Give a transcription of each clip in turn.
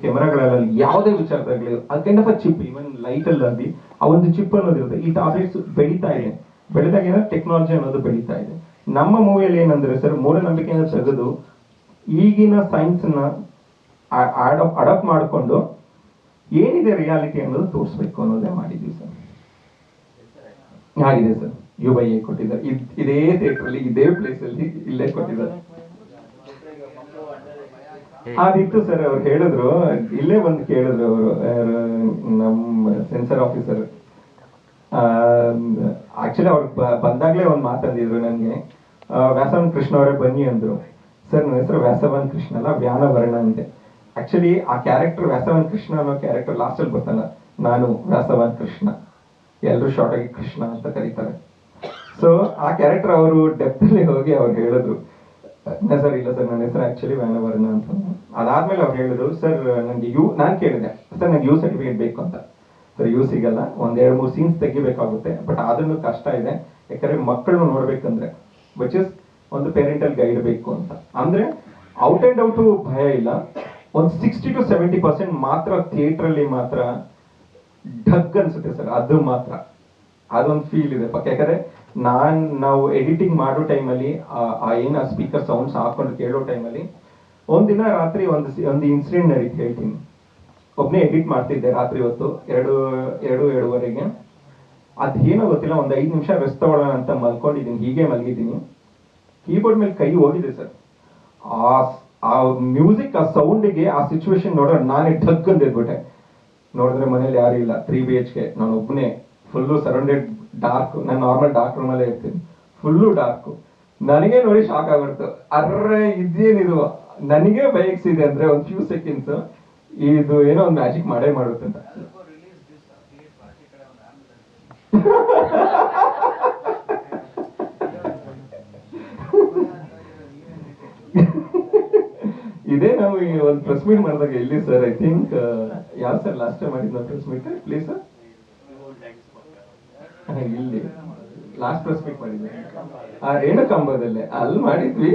ಕೆಮರಾಗಳಲ್ಲಿ ಯಾವುದೇ ವಿಚಾರದಾಗಲಿ ಆ kind of a chip, even light ಅಲ್ಲಿ ಆ ಒಂದು ಚಿಪ್ ಅನ್ನೋದಿರುತ್ತೆ. ಈ ಟಾಪಿಕ್ಸ್ ಬೆಳೀತಾ ಇದೆ, ಬೆಳೆದಾಗ ಏನಾದ್ರು ಟೆಕ್ನಾಲಜಿ ಅನ್ನೋದು ಬೆಳೀತಾ ಇದೆ. ನಮ್ಮ ಮೂವಿಯಲ್ಲಿ ಏನಂದ್ರೆ ಸರ್, ಮೂಢನಂಬಿಕೆಯಿಂದ ತೆಗೆದು ಈಗಿನ ಸೈನ್ಸ್ ನ ಅಡಾಪ್ಟ್ ಮಾಡಿಕೊಂಡು ಏನಿದೆ ರಿಯಾಲಿಟಿ ಅನ್ನೋದು ತೋರಿಸ್ಬೇಕು ಅನ್ನೋದೇ ಮಾಡಿದ್ವಿ ಸರ್. ಆಗಿದೆ ಸರ್, UBI ಕೊಟ್ಟಿದ್ದಾರೆ, ಇದೇ ಥಿಯೇಟರ್ ಅಲ್ಲಿ ಇದೇ ಪ್ಲೇಸ್ ಅಲ್ಲಿ ಇಲ್ಲೇ ಕೊಟ್ಟಿದ್ದಾರೆ. ಅದಿತ್ತು ಸರ್, ಅವ್ರು ಹೇಳಿದ್ರು, ಇಲ್ಲೇ ಬಂದು ಕೇಳಿದ್ರು ಅವರು, ನಮ್ಮ ಸೆನ್ಸರ್ ಆಫೀಸರ್. ಆಕ್ಚುಲಿ ಅವ್ರು ಬಂದಾಗ್ಲೇ ಒಂದು ಮಾತಂದಿದ್ರು ನನಗೆ, ವ್ಯಾಸವನ್ ಕೃಷ್ಣ ಅವರೇ ಬನ್ನಿ ಅಂದ್ರು. ಸರ್ ನನ್ನ ಹೆಸರು ವ್ಯಾಸವನ್ ಕೃಷ್ಣ ಅಲ್ಲ, ವ್ಯಾನವರ್ಣ ಅಂತೆ. ಆಕ್ಚುಲಿ ಆ ಕ್ಯಾರೆಕ್ಟರ್ ವ್ಯಾಸವನ್ ಕೃಷ್ಣ ಅನ್ನೋ ಕ್ಯಾರೆಕ್ಟರ್ ಲಾಸ್ಟ್ ಅಲ್ಲಿ ಬರ್ತಲ್ಲ, ನಾನು ವ್ಯಾಸವನ್ ಕೃಷ್ಣ, ಎಲ್ಲರೂ ಶಾರ್ಟ್ ಆಗಿ ಕೃಷ್ಣ ಅಂತ ಕರೀತಾರೆ. ಸೊ ಆ ಕ್ಯಾರೆಕ್ಟರ್ ಅವರು ಡೆಪ್ತ್ ಅಲ್ಲಿ ಹೋಗಿ ಅವ್ರು ಹೇಳಿದ್ರು, ಸರ್ ಇಲ್ಲ ಸರ್ ನನ್ನ ಹೆಸರು ಆಕ್ಚುಲಿ ವ್ಯಾನವರ್ಣ ಅಂತ. ಅದಾದ್ಮೇಲೆ ಅವ್ರು ಹೇಳಿದ್ರು, ಸರ್ ನನಗೆ ನಾನು ಕೇಳಿದೆ ಸರ್ ನನಗೆ U ಸರ್ಟಿಫಿಕೇಟ್ ಬೇಕು ಅಂತ. ಸರ್ U ಸಿಗಲ್ಲ, ಒಂದ್ 2-3 ಸೀನ್ಸ್ ತೆಗಿಬೇಕಾಗುತ್ತೆ, ಬಟ್ ಅದನ್ನು ಕಷ್ಟ ಇದೆ, ಯಾಕಂದ್ರೆ ಮಕ್ಕಳನ್ನು ನೋಡ್ಬೇಕಂದ್ರೆ ವಿಚ್ ಇಸ್ ಒಂದು ಪೇರೆಂಟಲ್ ಗೈಡ್ ಬೇಕು ಅಂತ. ಅಂದ್ರೆ ಔಟ್ ಅಂಡ್ ಔಟ್ ಭಯ ಇಲ್ಲ, ಒಂದು 60 to 70% ಮಾತ್ರ ಥಿಯೇಟರ್ ಅಲ್ಲಿ ಮಾತ್ರ ಢಗ್ ಅನ್ಸುತ್ತೆ ಸರ್, ಅದು ಮಾತ್ರ ಅದೊಂದು ಫೀಲ್ ಇದೆ ಪಕ್ಕ. ಯಾಕಂದ್ರೆ ನಾವು ಎಡಿಟಿಂಗ್ ಮಾಡೋ ಟೈಮಲ್ಲಿ ಆ ಸ್ಪೀಕರ್ ಸೌಂಡ್ಸ್ ಹಾಕೊಂಡು ಕೇಳೋ ಟೈಮಲ್ಲಿ ಒಂದಿನ ರಾತ್ರಿ ಒಂದು ಇನ್ಸಿಡೆಂಟ್ ನಡೀತು, ಹೇಳ್ತೀನಿ. ಒಬ್ನೇ ಎಡಿಟ್ ಮಾಡ್ತಿದ್ದೆ ರಾತ್ರಿ ಹೊತ್ತು 2-2:30ಗೆ. ಅದೇನೋ ಗೊತ್ತಿಲ್ಲ, ಒಂದು 5 ನಿಮಿಷ ರೆಸ್ಟ್ ತಗೊಳ್ಳೋಣ ಅಂತ ಮಲ್ಕೊಂಡಿದ್ದೀನಿ, ಹೀಗೆ ಮಲಗಿದ್ದೀನಿ. ಕೀಬೋರ್ಡ್ ಮೇಲೆ ಕೈ ಹೋಗಿದೆ ಸರ್. ಆ ಮ್ಯೂಸಿಕ್, ಆ ಸೌಂಡಿಗೆ, ಆ ಸಿಚುವೇಶನ್ ನೋಡೋಣ ನಾನೇ ಢಗ್ ಅಂತ ಎದ್ಬಿಟ್ಟೆ. ನೋಡಿದ್ರೆ ಮನೇಲಿ ಯಾರು ಇಲ್ಲ, 3 BHK, ನಾನು ಒಬ್ಬನೇ, ಫುಲ್ಲು ಸರೌಂಡೆಡ್ ಡಾರ್ಕ್. ನಾನು ನಾರ್ಮಲ್ ಡಾರ್ಕ್ ರೂಮಲ್ಲೇ ಇರ್ತೀನಿ, ಫುಲ್ಲು ಡಾರ್ಕ್. ನನಗೆ ನೋಡಿ ಶಾಕ್ ಆಗ್ಬಿಡ್ತು, ಅರ್ರೆ ಇದೇನಿದು, ನನಗೆ ಬೈಕ್ಸಿದೆ ಅಂದ್ರೆ ಒಂದು ಫ್ಯೂ ಸೆಕೆಂಡ್ಸ್ ಇದು ಏನೋ ಒಂದು ಮ್ಯಾಜಿಕ್ ಮಾಡೇ ಮಾಡುತ್ತೆ ಅಂತ. ಇದೇ ನಾವು ಒಂದು ಪ್ರೆಸ್ ಮೀಟ್ ಮಾಡಿದಾಗ ಎಲ್ಲಿ ಸರ್, ಐ ಥಿಂಕ್ ಯಾವ ಸರ್ ಲಾಸ್ಟ್ ಟೈಮ್ ಮಾಡಿದ್ನ ಪ್ರೆಸ್ ಮೀಟ್ ಪ್ಲೀಸ್ ಇಲ್ಲಿ ಲಾಸ್ಟ್ ಪ್ರೆಸ್ ಮೀಟ್ ಮಾಡಿದ್ವಿ ರೇಣುಕಾಂಬದಲ್ಲಿ, ಅಲ್ಲಿ ಮಾಡಿದ್ವಿ.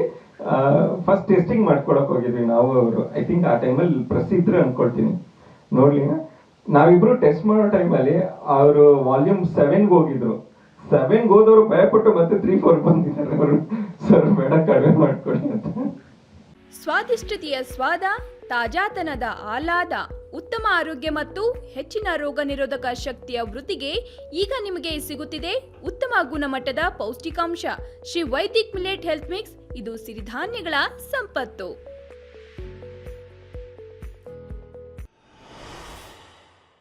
ಫಸ್ಟ್ ಟೆಸ್ಟಿಂಗ್ ಮಾಡ್ಕೊಳಕ್ ಹೋಗಿದ್ವಿ ನಾವು ಅವರು. ಐ ಥಿಂಕ್ ಆ ಟೈಮಲ್ಲಿ ಪ್ರೆಸ್ ಇದ್ರೆ ಅನ್ಕೊಳ್ತೀನಿ, ನೋಡ್ಲಿ. ನಾವಿಬ್ರು ಟೆಸ್ಟ್ ಮಾಡೋ ಟೈಮಲ್ಲಿ ಅವರು ವಾಲ್ಯೂಮ್ 7ಗೆ ಹೋಗಿದ್ರು. 7ಗೆ ಹೋದವರು ಭಯಪಟ್ಟು ಮತ್ತೆ 3-4 ಬಂದಿದ್ದಾರೆ ಅವರು, ಸರ್ ಬೇಡ ಕಡಿಮೆ ಮಾಡ್ಕೊಡಿ ಅಂತ. ಸ್ವಾದಿಷ್ಟತೆಯ ಸ್ವಾದ, ತಾಜಾತನದ ಆಹ್ಲಾದ, ಉತ್ತಮ ಆರೋಗ್ಯ ಮತ್ತು ಹೆಚ್ಚಿನ ರೋಗ ನಿರೋಧಕ ಶಕ್ತಿಯ ವೃದ್ಧಿಗೆ ಈಗ ನಿಮಗೆ ಸಿಗುತ್ತಿದೆ ಉತ್ತಮ ಗುಣಮಟ್ಟದ ಪೌಷ್ಟಿಕಾಂಶ. Shri Vaidik millet health mix, ಇದು ಸಿರಿಧಾನ್ಯಗಳ ಸಂಪತ್ತು.